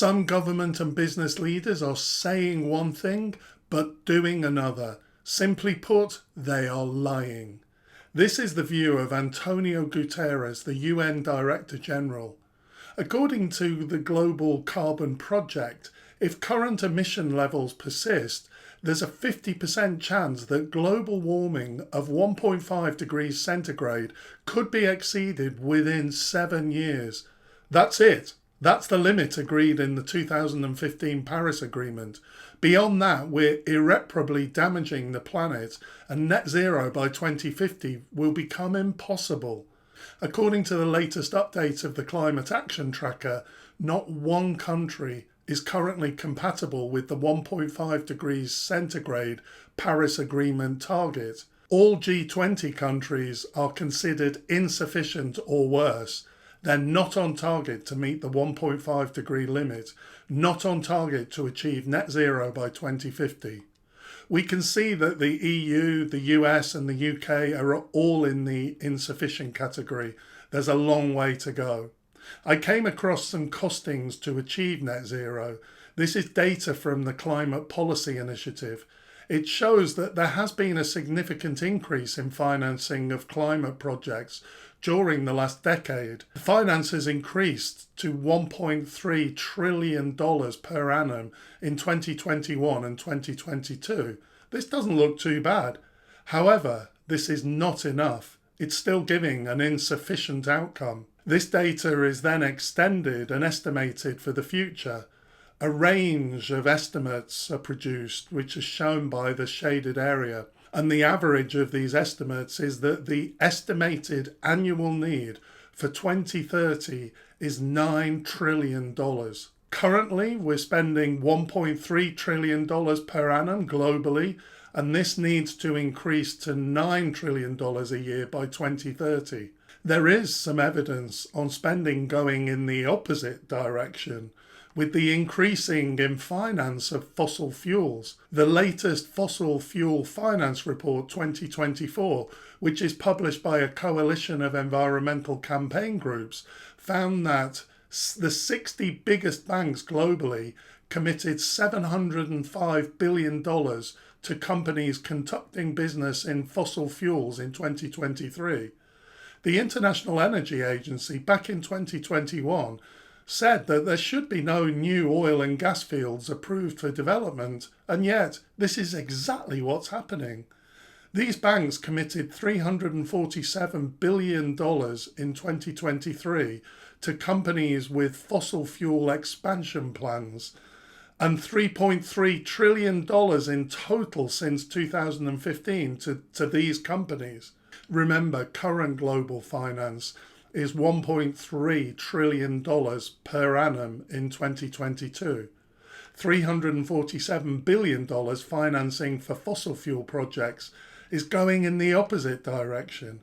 Some government and business leaders are saying one thing, but doing another. Simply put, they are lying. This is the view of Antonio Guterres, the UN Director General. According to the Global Carbon Project, if current emission levels persist, there's a 50% chance that global warming of 1.5 degrees centigrade could be exceeded within 7 years. That's it. That's the limit agreed in the 2015 Paris Agreement. Beyond that, we're irreparably damaging the planet, and net zero by 2050 will become impossible. According to the latest update of the Climate Action Tracker, not one country is currently compatible with the 1.5 degrees centigrade Paris Agreement target. All G20 countries are considered insufficient or worse. They're not on target to meet the 1.5 degree limit, not on target to achieve net zero by 2050. We can see that the EU, the US and the UK are all in the insufficient category. There's a long way to go. I came across some costings to achieve net zero. This is data from the Climate Policy Initiative. It shows that there has been a significant increase in financing of climate projects during the last decade. The finance has increased to $1.3 trillion per annum in 2021 and 2022. This doesn't look too bad. However, this is not enough. It's still giving an insufficient outcome. This data is then extended and estimated for the future. A range of estimates are produced, which is shown by the shaded area. And the average of these estimates is that the estimated annual need for 2030 is $9 trillion. Currently, we're spending $1.3 trillion per annum globally, and this needs to increase to $9 trillion a year by 2030. There is some evidence on spending going in the opposite direction, with the increasing in finance of fossil fuels. The latest Fossil Fuel Finance Report 2024, which is published by a coalition of environmental campaign groups, found that the 60 biggest banks globally committed $705 billion to companies conducting business in fossil fuels in 2023. The International Energy Agency, back in 2021, said that there should be no new oil and gas fields approved for development, and yet this is exactly what's happening. These banks committed $347 billion in 2023 to companies with fossil fuel expansion plans, and $3.3 trillion in total since 2015 to these companies. Remember, current global finance is $1.3 trillion per annum in 2022. $347 billion financing for fossil fuel projects is going in the opposite direction.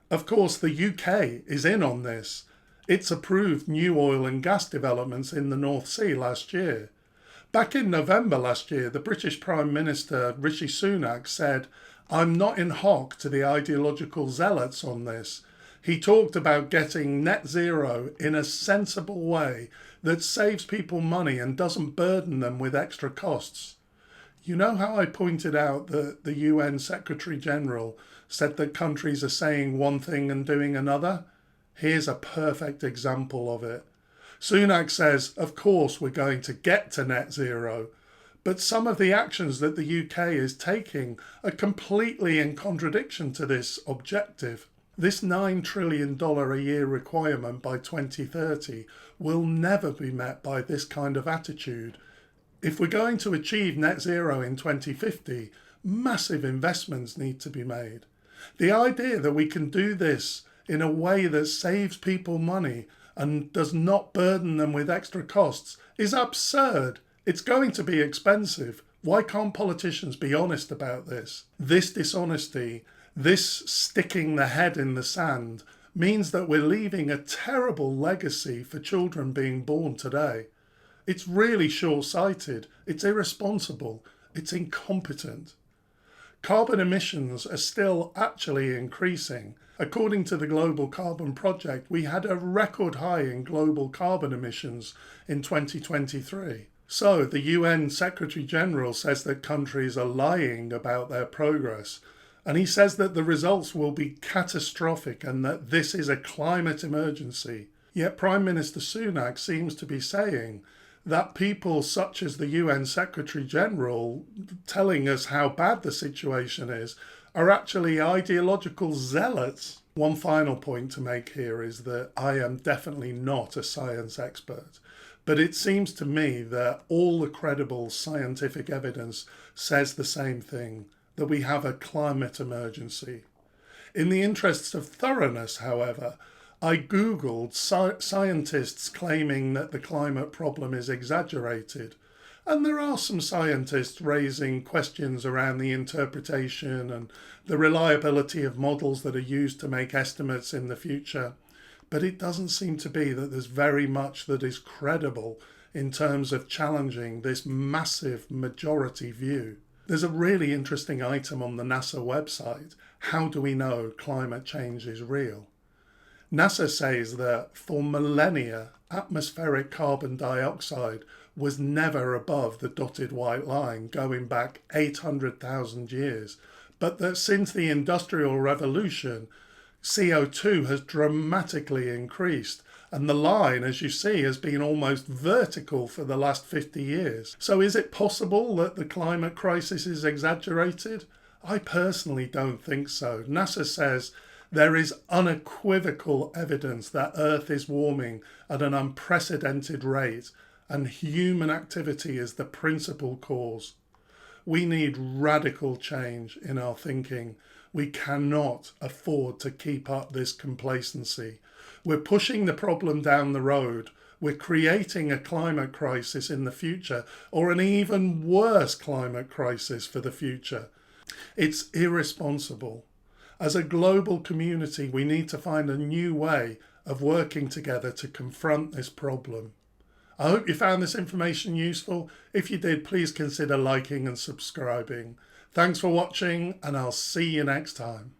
Of course, the UK is in on this. It's approved new oil and gas developments in the North Sea last year. Back in November last year, the British Prime Minister Rishi Sunak said, "I'm not in hock to the ideological zealots on this." He talked about getting net zero in a sensible way that saves people money and doesn't burden them with extra costs. You know how I pointed out that the UN Secretary General said that countries are saying one thing and doing another? Here's a perfect example of it. Sunak says, of course we're going to get to net zero, but some of the actions that the UK is taking are completely in contradiction to this objective. This $9 trillion a year requirement by 2030 will never be met by this kind of attitude. If we're going to achieve net zero in 2050, massive investments need to be made. The idea that we can do this in a way that saves people money and does not burden them with extra costs is absurd. It's going to be expensive. Why can't politicians be honest about this? This dishonesty, this sticking the head in the sand, means that we're leaving a terrible legacy for children being born today. It's really short-sighted, it's irresponsible, it's incompetent. Carbon emissions are still actually increasing. According to the Global Carbon Project, we had a record high in global carbon emissions in 2023. So the UN Secretary General says that countries are lying about their progress, and he says that the results will be catastrophic and that this is a climate emergency. Yet Prime Minister Sunak seems to be saying that people such as the UN Secretary General telling us how bad the situation is are actually ideological zealots. One final point to make here is that I am definitely not a science expert, but it seems to me that all the credible scientific evidence says the same thing, that we have a climate emergency. In the interests of thoroughness, however, I googled scientists claiming that the climate problem is exaggerated, and there are some scientists raising questions around the interpretation and the reliability of models that are used to make estimates in the future, but it doesn't seem to be that there's very much that is credible in terms of challenging this massive majority view. There's a really interesting item on the NASA website, how do we know climate change is real? NASA says that for millennia, atmospheric carbon dioxide was never above the dotted white line going back 800,000 years, but that since the Industrial Revolution, CO2 has dramatically increased, and the line, as you see, has been almost vertical for the last 50 years. So is it possible that the climate crisis is exaggerated? I personally don't think so. NASA says there is unequivocal evidence that Earth is warming at an unprecedented rate, and human activity is the principal cause. We need radical change in our thinking. We cannot afford to keep up this complacency. We're pushing the problem down the road. We're creating a climate crisis in the future, or an even worse climate crisis for the future. It's irresponsible. As a global community, we need to find a new way of working together to confront this problem. I hope you found this information useful. If you did, please consider liking and subscribing. Thanks for watching, and I'll see you next time.